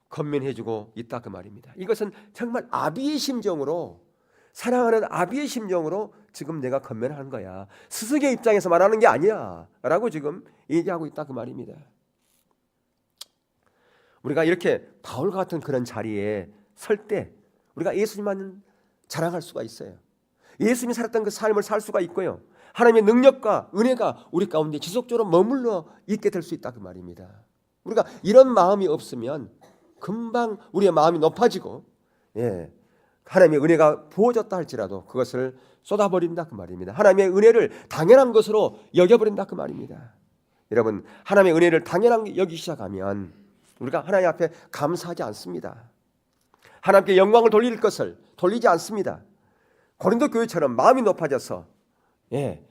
Speaker 1: 건면해주고 있다 그 말입니다. 이것은 정말 아비의 심정으로, 사랑하는 아비의 심정으로 지금 내가 건면하는 거야. 스승의 입장에서 말하는 게 아니야 라고 지금 얘기하고 있다 그 말입니다. 우리가 이렇게 바울 같은 그런 자리에 설 때 우리가 예수님만 자랑할 수가 있어요. 예수님이 살았던 그 삶을 살 수가 있고요, 하나님의 능력과 은혜가 우리 가운데 지속적으로 머물러 있게 될 수 있다 그 말입니다. 우리가 이런 마음이 없으면 금방 우리의 마음이 높아지고 하나님의 은혜가 부어졌다 할지라도 그것을 쏟아버린다 그 말입니다. 하나님의 은혜를 당연한 것으로 여겨버린다 그 말입니다. 여러분, 하나님의 은혜를 당연하게 여기기 시작하면 우리가 하나님 앞에 감사하지 않습니다. 하나님께 영광을 돌릴 것을 돌리지 않습니다. 고린도 교회처럼 마음이 높아져서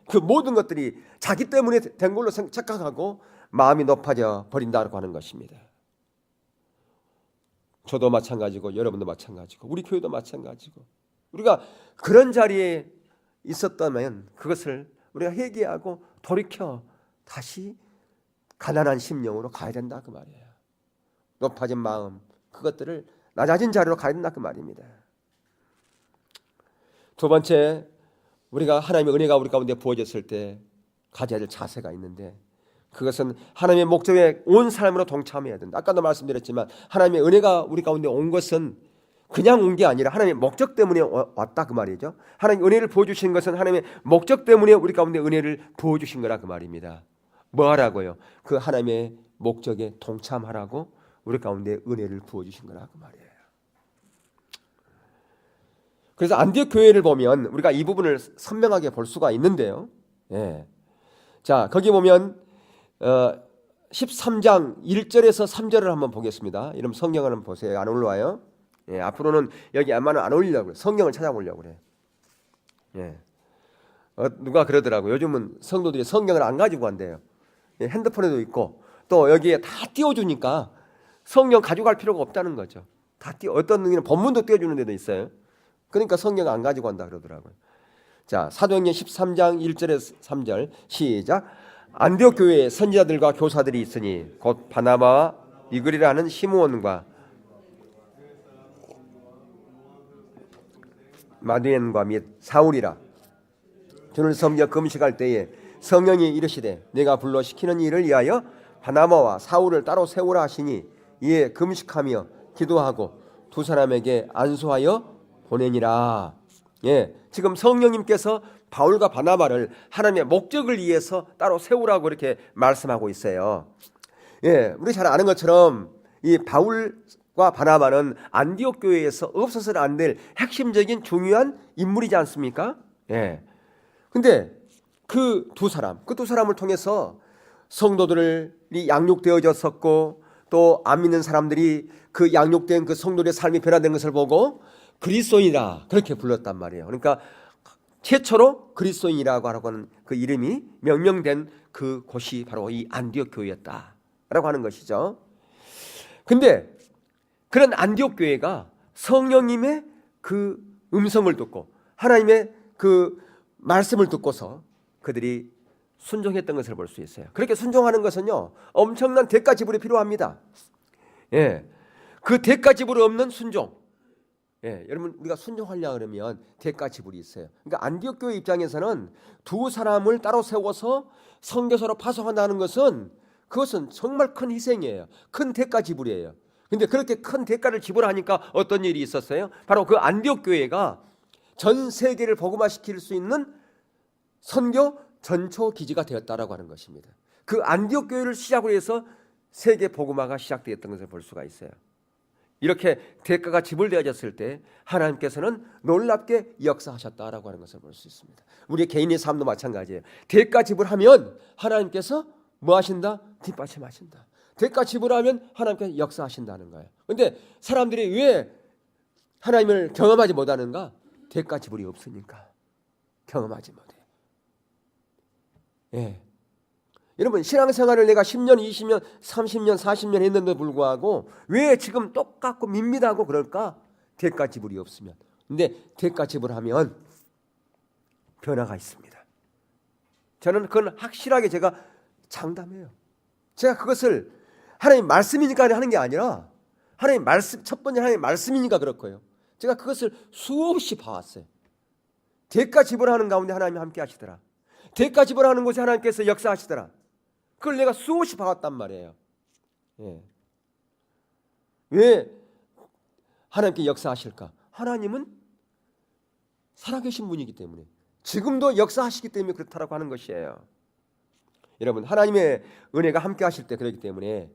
Speaker 1: 그 모든 것들이 자기 때문에 된 걸로 착각하고 마음이 높아져 버린다고 하는 것입니다. 저도 마찬가지고 여러분도 마찬가지고 우리 교회도 마찬가지고, 우리가 그런 자리에 있었다면 그것을 우리가 회개하고 돌이켜 다시 가난한 심령으로 가야 된다 그 말이에요. 높아진 마음, 그것들을 낮아진 자리로 가야 된다 그 말입니다. 두 번째, 우리가 하나님의 은혜가 우리 가운데 부어졌을 때 가져야 될 자세가 있는데, 그것은 하나님의 목적에 온 삶으로 동참해야 된다. 아까도 말씀드렸지만 하나님의 은혜가 우리 가운데 온 것은 그냥 온 게 아니라 하나님의 목적 때문에 왔다 그 말이죠. 하나님 은혜를 부어주신 것은 하나님의 목적 때문에 우리 가운데 은혜를 부어주신 거라 그 말입니다. 뭐 하라고요? 그 하나님의 목적에 동참하라고 우리 가운데 은혜를 부어주신 거라 그 말이에요. 그래서 안디옥 교회를 보면 우리가 이 부분을 선명하게 볼 수가 있는데요. 자, 거기 보면 13장 1절에서 3절을 한번 보겠습니다. 이러면 성경을 한번 보세요. 안 올라와요? 앞으로는 여기 아마는 안 올리려고 그래요. 성경을 찾아보려고 그래요. 누가 그러더라고요. 요즘은 성도들이 성경을 안 가지고 간대요. 핸드폰에도 있고 또 여기에 다 띄워주니까 성경 가져갈 필요가 없다는 거죠. 다 어떤 능력은 본문도 띄워주는 데도 있어요. 그러니까 성경 안 가지고 간다 그러더라고요. 자, 사도행전 13장 1절에서 3절 시작. 안디옥 교회에 선지자들과 교사들이 있으니 곧 바나바와 니글이라는 시므온과 마두엔과 및 사울이라. 주를 섬겨 금식할 때에 성령이 이르시되 내가 불러 시키는 일을 위하여 바나바와 사울을 따로 세우라 하시니 이에 금식하며 기도하고 두 사람에게 안수하여 보내니라. 예, 지금 성령님께서 바울과 바나바를 하나님의 목적을 위해서 따로 세우라고 이렇게 말씀하고 있어요. 예, 우리 잘 아는 것처럼 이 바울과 바나바는 안디옥 교회에서 없어서는 안 될 핵심적인 중요한 인물이지 않습니까? 예. 근데 그 두 사람을 통해서 성도들이 양육되어졌었고 또 안 믿는 사람들이 그 양육된 그 성도들의 삶이 변화된 것을 보고 그리스도인이라 그렇게 불렀단 말이에요. 그러니까 최초로 그리스도인이라고 하는 그 이름이 명명된 그 곳이 바로 이 안디옥 교회였다라고 하는 것이죠. 근데 그런 안디옥 교회가 성령님의 그 음성을 듣고 하나님의 그 말씀을 듣고서 그들이 순종했던 것을 볼 수 있어요. 그렇게 순종하는 것은요, 엄청난 대가 지불이 필요합니다. 예, 그 대가 지불이 없는 순종. 예, 여러분 우리가 순종하려고 그러면 대가 지불이 있어요. 그러니까 안디옥 교회 입장에서는 두 사람을 따로 세워서 선교사로 파송한다는 것은 그것은 정말 큰 희생이에요. 큰 대가 지불이에요. 근데 그렇게 큰 대가를 지불하니까 어떤 일이 있었어요? 바로 그 안디옥 교회가 전 세계를 복음화시킬 수 있는 선교 전초 기지가 되었다라고 하는 것입니다. 그 안디옥 교회를 시작으로 해서 세계 복음화가 시작되었던 것을 볼 수가 있어요. 이렇게 대가가 지불되어졌을 때 하나님께서는 놀랍게 역사하셨다라고 하는 것을 볼 수 있습니다. 우리 개인의 삶도 마찬가지예요. 대가 지불하면 하나님께서 뭐 하신다? 뒷받침하신다. 대가 지불하면 하나님께서 역사하신다는 거예요. 그런데 사람들이 왜 하나님을 경험하지 못하는가? 대가 지불이 없으니까 경험하지 못해요. 예. 여러분 신앙생활을 내가 10년, 20년, 30년, 40년 했는데도 불구하고 왜 지금 똑같고 밋밋하고 그럴까? 대가 지불이 없으면. 근데 대가 지불하면 변화가 있습니다. 저는 그건 확실하게 제가 장담해요. 제가 그것을 하나님 말씀이니까 하는 게 아니라 하나님 말씀, 첫 번째 하나님 말씀이니까 그렇고요. 제가 그것을 수없이 봐왔어요. 대가 지불하는 가운데 하나님이 함께 하시더라. 대가 지불하는 곳에 하나님께서 역사하시더라. 그걸 내가 수없이 봐왔단 말이에요. 예. 왜 하나님께 역사하실까? 하나님은 살아계신 분이기 때문에 지금도 역사하시기 때문에 그렇다라고 하는 것이에요. 여러분 하나님의 은혜가 함께 하실 때 그렇기 때문에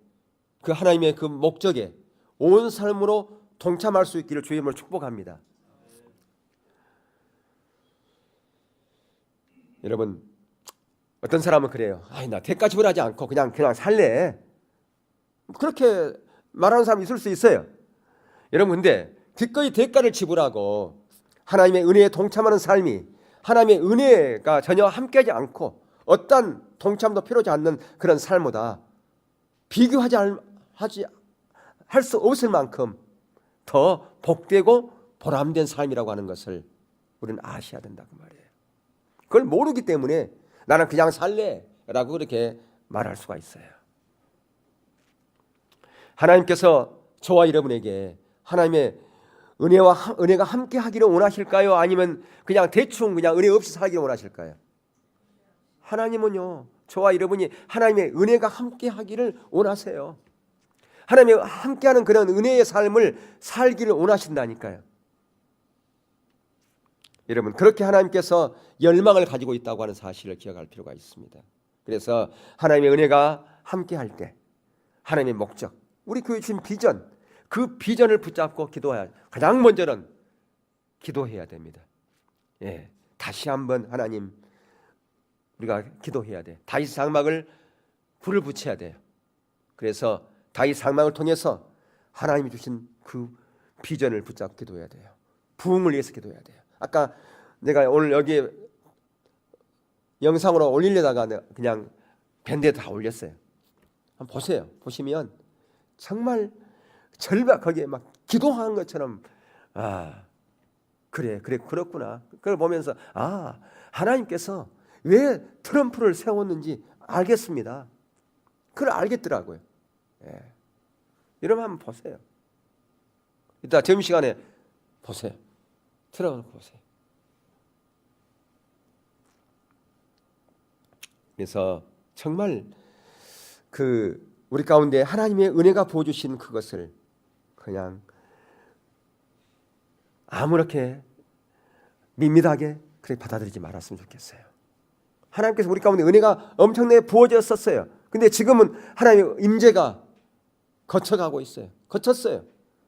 Speaker 1: 그 하나님의 그 목적에 온 삶으로 동참할 수 있기를 주의 이름으로 축복합니다. 여러분 어떤 사람은 그래요. 아이 나 대가 지불하지 않고 그냥 살래. 그렇게 말하는 사람이 있을 수 있어요. 여러분 근데 기꺼이 대가를 지불하고 하나님의 은혜에 동참하는 삶이 하나님의 은혜가 전혀 함께하지 않고 어떤 동참도 필요하지 않는 그런 삶보다 비교하지 할 수 없을 만큼 더 복되고 보람된 삶이라고 하는 것을 우리는 아셔야 된다고 말이에요. 그걸 모르기 때문에 나는 그냥 살래라고 그렇게 말할 수가 있어요. 하나님께서 저와 여러분에게 하나님의 은혜가 함께 하기를 원하실까요? 아니면 그냥 대충 그냥 은혜 없이 살기를 원하실까요? 하나님은요, 저와 여러분이 하나님의 은혜가 함께 하기를 원하세요. 하나님의 함께하는 그런 은혜의 삶을 살기를 원하신다니까요. 여러분 그렇게 하나님께서 열망을 가지고 있다고 하는 사실을 기억할 필요가 있습니다. 그래서 하나님의 은혜가 함께할 때 하나님의 목적, 우리 교회 주신 비전, 그 비전을 붙잡고 기도해야, 가장 먼저는 기도해야 됩니다. 예, 다시 한번 하나님 우리가 기도해야 돼. 다윗 장막을 불을 붙여야 돼요. 그래서 다윗 장막을 통해서 하나님이 주신 그 비전을 붙잡고 기도해야 돼요. 부흥을 위해서 기도해야 돼요. 아까 내가 오늘 여기 영상으로 올리려다가 그냥 밴드에 다 올렸어요. 한번 보세요. 보시면 정말 절박 거기에 막 기도한 것처럼 그래 그렇구나. 그걸 보면서 하나님께서 왜 트럼프를 세웠는지 알겠습니다. 그걸 알겠더라고요. 예. 여러분 한번 보세요. 이따 점심시간에 보세요. 들어놓고 보세요. 그래서 정말 우리 가운데 하나님의 은혜가 부어주신 그것을 그냥 아무렇게 밋밋하게 그렇게 받아들이지 말았으면 좋겠어요. 하나님께서 우리 가운데 은혜가 엄청나게 부어졌었어요. 근데 지금은 하나님의 임재가 거쳐가고 있어요. 거쳤어요.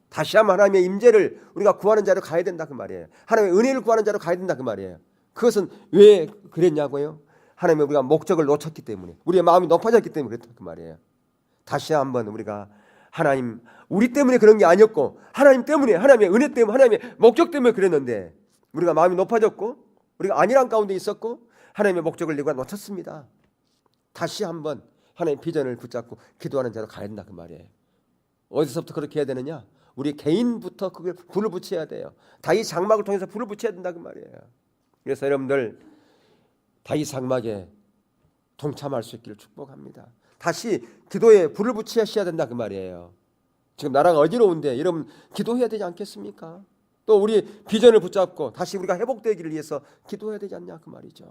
Speaker 1: 다시 한번 하나님의 임재를 우리가 구하는 자로 가야 된다 그 말이에요. 하나님의 은혜를 구하는 자로 가야 된다 그 말이에요. 그것은 왜 그랬냐고요? 하나님의 우리가 목적을 놓쳤기 때문에, 우리의 마음이 높아졌기 때문에 그랬다 그 말이에요. 다시 한번 우리가 하나님, 우리 때문에 그런 게 아니었고 하나님 때문에, 하나님의 은혜 때문에, 하나님의 목적 때문에 그랬는데 우리가 마음이 높아졌고 우리가 안일한 가운데 있었고 하나님의 목적을 우리가 놓쳤습니다. 다시 한번 하나님의 비전을 붙잡고 기도하는 자로 가야 된다 그 말이에요. 어디서부터 그렇게 해야 되느냐? 우리 개인부터 그걸 불을 붙여야 돼요. 다윗 장막을 통해서 불을 붙여야 된다 그 말이에요. 그래서 여러분들 다윗 장막에 동참할 수 있기를 축복합니다. 다시 기도에 불을 붙이셔야 된다 그 말이에요. 지금 나라가 어지러운데 여러분 기도해야 되지 않겠습니까? 또 우리 비전을 붙잡고 다시 우리가 회복되기를 위해서 기도해야 되지 않냐 그 말이죠.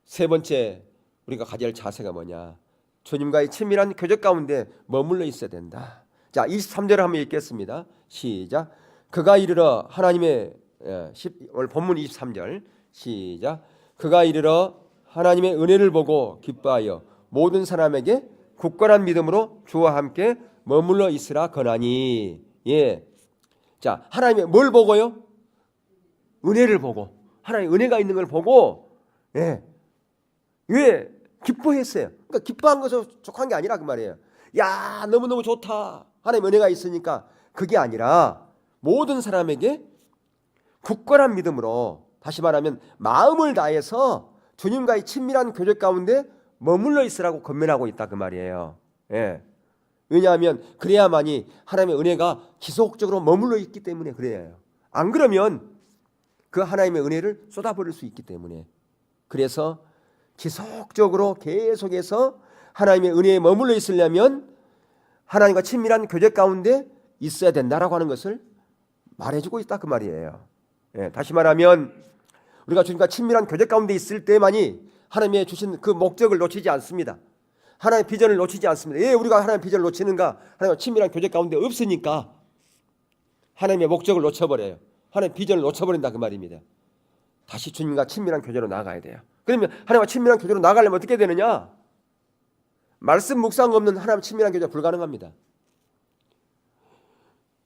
Speaker 1: 세 번째 우리가 가져야 할 자세가 뭐냐? 주님과의 친밀한 교제 가운데 머물러 있어야 된다. 자, 23절을 한번 읽겠습니다. 시작. 그가 이르러 하나님의 오늘 본문 23절 시작. 그가 이르러 하나님의 은혜를 보고 기뻐하여 모든 사람에게 굳건한 믿음으로 주와 함께 머물러 있으라 거나니. 예. 자, 하나님의 뭘 보고요? 은혜를 보고, 하나님의 은혜가 있는 걸 보고, 예. 왜 기뻐했어요? 그러니까 기뻐한 것은 족한 게 아니라 그 말이에요. 야, 너무너무 좋다. 하나님의 은혜가 있으니까. 그게 아니라 모든 사람에게 굳건한 믿음으로, 다시 말하면 마음을 다해서 주님과의 친밀한 교제 가운데 머물러 있으라고 권면하고 있다 그 말이에요. 예. 왜냐하면 그래야만이 하나님의 은혜가 지속적으로 머물러 있기 때문에 그래요. 안 그러면 그 하나님의 은혜를 쏟아버릴 수 있기 때문에. 그래서 지속적으로 계속해서 하나님의 은혜에 머물러 있으려면 하나님과 친밀한 교제 가운데 있어야 된다라고 하는 것을 말해주고 있다 그 말이에요. 예, 다시 말하면 우리가 주님과 친밀한 교제 가운데 있을 때만이 하나님의 주신 그 목적을 놓치지 않습니다. 하나님의 비전을 놓치지 않습니다. 왜 우리가 하나님의 비전을 놓치는가? 하나님과 친밀한 교제 가운데 없으니까 하나님의 목적을 놓쳐버려요. 하나님의 비전을 놓쳐버린다 그 말입니다. 다시 주님과 친밀한 교제로 나아가야 돼요. 그러면 하나님과 친밀한 교제로 나가려면 어떻게 되느냐? 말씀 묵상 없는 하나님 친밀한 교제가 불가능합니다.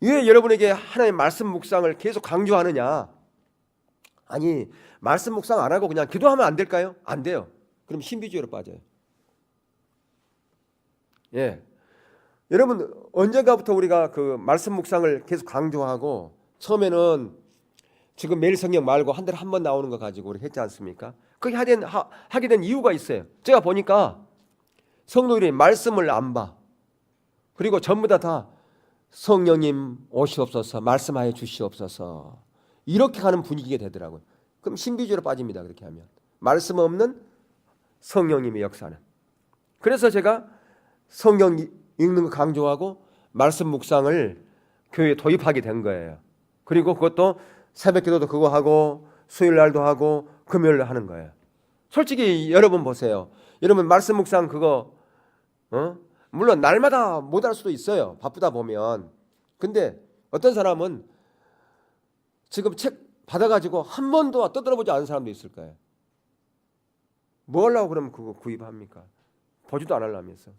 Speaker 1: 왜 여러분에게 하나님의 말씀 묵상을 계속 강조하느냐? 아니, 말씀 묵상 안 하고 그냥 기도하면 안 될까요? 안 돼요. 그럼 신비주의로 빠져요. 예, 여러분 언젠가부터 우리가 그 말씀 묵상을 계속 강조하고 처음에는 지금 매일 성경 말고 한 달에 한 번 나오는 거 가지고 우리 했지 않습니까? 그게 하게 된 이유가 있어요. 제가 보니까 성도들이 말씀을 안 봐. 그리고 전부 다 성령님 오시옵소서, 말씀하여 주시옵소서 이렇게 가는 분위기가 되더라고요. 그럼 신비주의로 빠집니다. 그렇게 하면 말씀 없는 성령님의 역사는. 그래서 제가 성경 읽는 거 강조하고 말씀 묵상을 교회에 도입하게 된 거예요. 그리고 그것도 새벽기도도 그거 하고 수요일 날도 하고 금요일 날 하는 거예요. 솔직히 여러분 보세요. 여러분 말씀 묵상 그거 물론 날마다 못 할 수도 있어요. 바쁘다 보면. 근데 어떤 사람은 지금 책 받아가지고 한 번도 떠들어보지 않은 사람도 있을 거예요. 뭐 하려고 그러면 그거 구입합니까? 보지도 안 하려면서.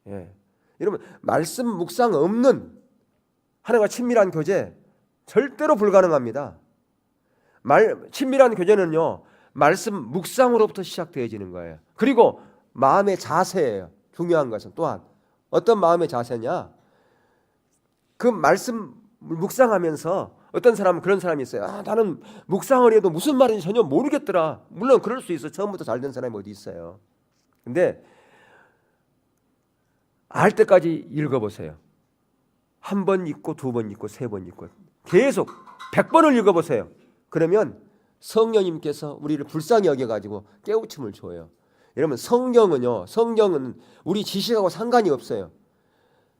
Speaker 1: 예. 여러분 말씀 묵상 없는 하나님과 친밀한 교제 절대로 불가능합니다. 친밀한 교제는요 말씀 묵상으로부터 시작되어지는 거예요. 그리고 마음의 자세예요. 중요한 것은 또한 어떤 마음의 자세냐? 그 말씀 묵상하면서 어떤 사람은 그런 사람이 있어요. 나는 묵상을 해도 무슨 말인지 전혀 모르겠더라. 물론 그럴 수 있어요. 처음부터 잘 된 사람이 어디 있어요. 근데 알 때까지 읽어보세요. 한 번 읽고 두 번 읽고 세 번 읽고 계속 100번을 읽어보세요. 그러면 성령님께서 우리를 불쌍히 여겨가지고 깨우침을 줘요. 여러분 성경은 우리 지식하고 상관이 없어요.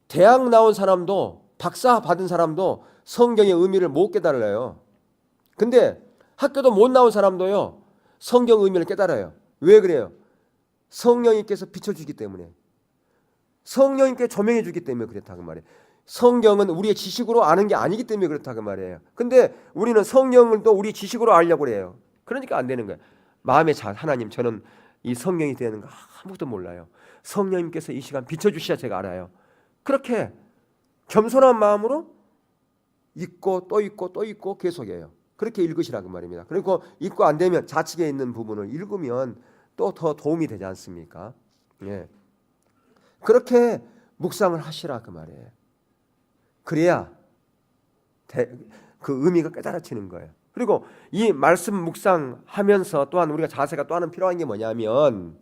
Speaker 1: 대학 나온 사람도 박사 받은 사람도 성경의 의미를 못 깨달아요. 근데 학교도 못 나온 사람도요, 성경 의미를 깨달아요. 왜 그래요? 성령님께서 비춰주기 때문에, 성령님께 조명해 주기 때문에 그렇다 그 말이에요. 성경은 우리의 지식으로 아는 게 아니기 때문에 그렇다 그 말이에요. 근데 우리는 성령을 또 우리 지식으로 알려고 그래요. 그러니까 안 되는 거예요. 마음에 하나님, 저는 이 성령이 되는 거 아무것도 몰라요. 성령님께서 이 시간 비춰주셔야 제가 알아요. 그렇게 겸손한 마음으로 읽고 또 읽고 또 읽고 계속해요. 그렇게 읽으시라고 말입니다. 그리고 읽고 안 되면 좌측에 있는 부분을 읽으면 또 더 도움이 되지 않습니까? 예. 그렇게 묵상을 하시라 그 말이에요. 그래야 그 의미가 깨달아지는 거예요. 그리고 이 말씀 묵상하면서 또한 우리가 자세가 또 하나 필요한 게 뭐냐면,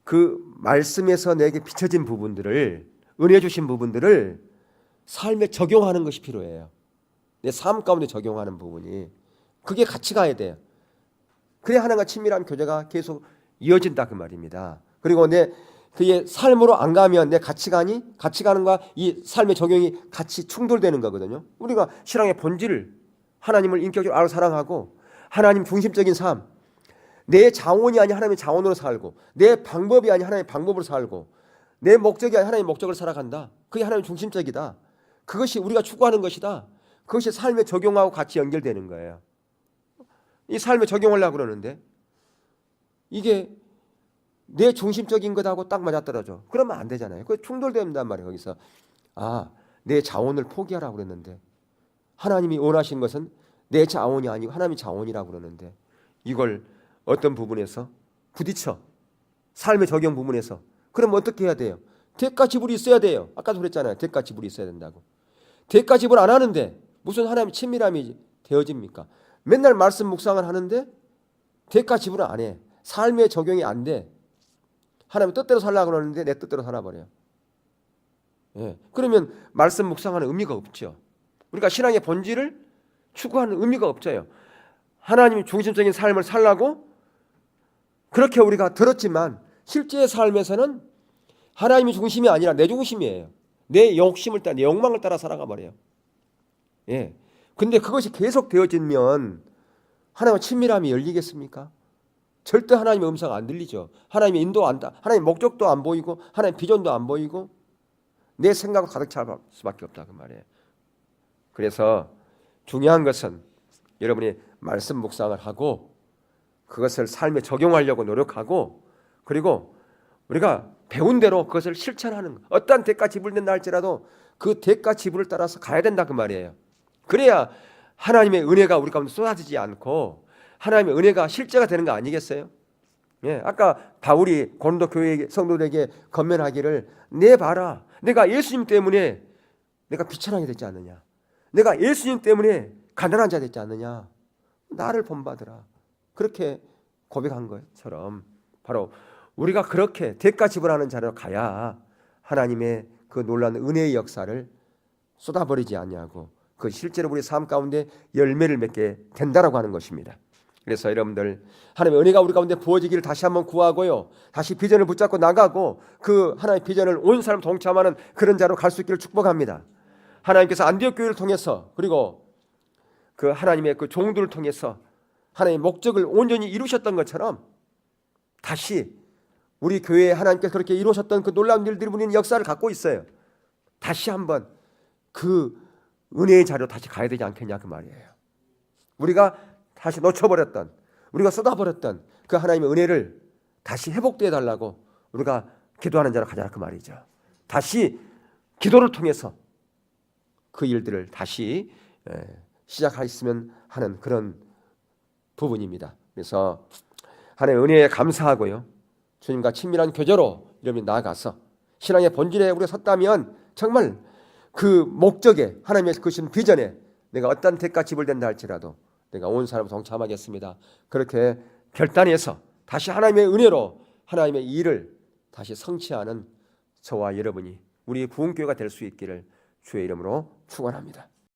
Speaker 1: 그 말씀에서 내게 비춰진 부분들을, 은혜 주신 부분들을 삶에 적용하는 것이 필요해요. 내 삶 가운데 적용하는 부분이, 그게 같이 가야 돼요. 그래야 하나님과 친밀한 교제가 계속 이어진다 그 말입니다. 그리고 그의 삶으로 안 가면 내 가치관과 이 삶의 적용이 같이 충돌되는 거거든요. 우리가 신앙의 본질을, 하나님을 인격적으로 알아 사랑하고 하나님 중심적인 삶, 내 자원이 아닌 하나님의 자원으로 살고, 내 방법이 아닌 하나님의 방법으로 살고, 내 목적이 아닌 하나님의 목적을 살아간다. 그게 하나님 중심적이다. 그것이 우리가 추구하는 것이다. 그것이 삶에 적용하고 같이 연결되는 거예요. 이 삶에 적용하려고 그러는데 이게 내 중심적인 것하고 딱 맞아떨어져. 그러면 안 되잖아요. 그게 충돌된단 말이에요. 거기서 내 자원을 포기하라고 그랬는데, 하나님이 원하신 것은 내 자원이 아니고 하나님의 자원이라고 그러는데, 이걸 어떤 부분에서 부딪혀, 삶의 적용 부분에서, 그럼 어떻게 해야 돼요? 대가 지불이 있어야 돼요. 아까도 그랬잖아요. 대가 지불이 있어야 된다고. 대가 지불 안 하는데 무슨 하나님의 친밀함이 되어집니까? 맨날 말씀 묵상을 하는데 대가 지불을 안 해. 삶의 적용이 안 돼. 하나님 뜻대로 살려고 그러는데 내 뜻대로 살아버려요. 예. 그러면 말씀 묵상하는 의미가 없죠. 우리가 신앙의 본질을 추구하는 의미가 없어요. 하나님이 중심적인 삶을 살라고 그렇게 우리가 들었지만 실제의 삶에서는 하나님이 중심이 아니라 내 중심이에요. 내 욕심을 따라, 내 욕망을 따라 살아가 버려요. 예. 근데 그것이 계속 되어지면 하나님과 친밀함이 열리겠습니까? 절대 하나님의 음성 안 들리죠. 하나님의 인도 하나님의 목적도 안 보이고 하나님의 비전도 안 보이고 내 생각을 가득 찰 수밖에 없다 그 말이에요. 그래서 중요한 것은 여러분이 말씀 묵상을 하고 그것을 삶에 적용하려고 노력하고, 그리고 우리가 배운 대로 그것을 실천하는 것. 어떠한 대가 지불된다 할지라도 그 대가 지불을 따라서 가야 된다 그 말이에요. 그래야 하나님의 은혜가 우리 가운데 쏟아지지 않고 하나님의 은혜가 실제가 되는 거 아니겠어요? 예, 아까 바울이 고린도 교회 성도들에게 권면하기를, 내 봐라, 내가 예수님 때문에 내가 비천하게 됐지 않느냐, 내가 예수님 때문에 가난한 자 됐지 않느냐, 나를 본받으라, 그렇게 고백한 것처럼 바로 우리가 그렇게 대가 지불하는 자로 가야 하나님의 그 놀라운 은혜의 역사를 쏟아버리지 않냐고, 그 실제로 우리 삶 가운데 열매를 맺게 된다라고 하는 것입니다. 그래서 여러분들, 하나님의 은혜가 우리 가운데 부어지기를 다시 한번 구하고요, 다시 비전을 붙잡고 나가고 그 하나님의 비전을 온 사람 동참하는 그런 자로 갈 수 있기를 축복합니다. 하나님께서 안디옥 교회를 통해서, 그리고 그 하나님의 그 종들을 통해서 하나님의 목적을 온전히 이루셨던 것처럼 다시 우리 교회에 하나님께서 그렇게 이루셨던 그 놀라운 일들이 우리는 역사를 갖고 있어요. 다시 한번 그 은혜의 자리로 다시 가야 되지 않겠냐 그 말이에요. 우리가 다시 놓쳐버렸던, 우리가 쏟아버렸던 그 하나님의 은혜를 다시 회복되어 달라고 우리가 기도하는 자로 가자 그 말이죠. 다시 기도를 통해서 그 일들을 다시 시작했으면 하는 그런 부분입니다. 그래서 하나님의 은혜에 감사하고요, 주님과 친밀한 교제로 여러분이 나아가서 신앙의 본질에 우리가 섰다면 정말 그 목적에, 하나님의 그신 비전에 내가 어떤 대가 지불된다 할지라도 내가 온 사람을 동참하겠습니다, 그렇게 결단해서 다시 하나님의 은혜로 하나님의 일을 다시 성취하는 저와 여러분이 우리 부흥교회가 될 수 있기를 주의 이름으로 축원합니다.